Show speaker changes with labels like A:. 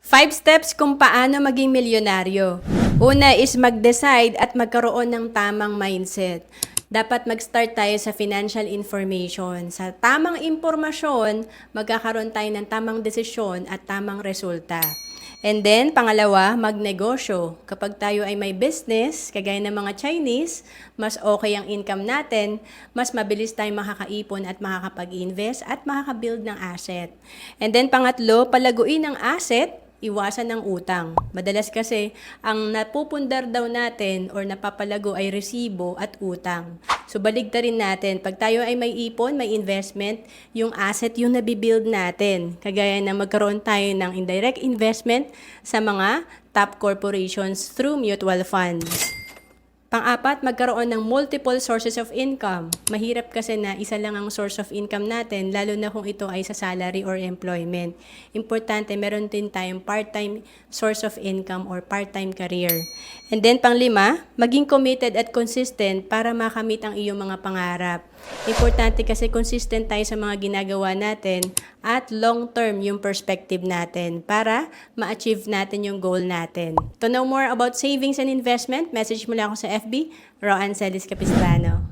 A: 5 steps kung paano maging milyonaryo. Una is mag-decide at magkaroon ng tamang mindset. Dapat mag-start tayo sa financial information. Sa tamang impormasyon, magkakaroon tayo ng tamang desisyon at tamang resulta. And then, pangalawa, magnegosyo. Kapag tayo ay may business, kagaya ng mga Chinese, mas okay ang income natin, mas mabilis tayong makakaipon at makakapag-invest at makakabuild ng asset. And then, pangatlo, palaguin ang asset, iwasan ng utang. Madalas kasi, ang napupundar daw natin or napapalago ay resibo at utang. So, baligtarin natin. Pag tayo ay may ipon, may investment, yung asset yung nabibuild natin. Kagaya na magkaroon tayo ng indirect investment sa mga top corporations through mutual funds. Pang-apat, magkaroon ng multiple sources of income. Mahirap kasi na isa lang ang source of income natin, lalo na kung ito ay sa salary or employment. Importante, meron din tayong part-time source of income or part-time career. And then, pang-lima, maging committed at consistent para makamit ang iyong mga pangarap. Importante kasi consistent tayo sa mga ginagawa natin at long-term yung perspective natin para ma-achieve natin yung goal natin. To know more about savings and investment, message mo lang ako sa FB, Roan Celis Capistrano.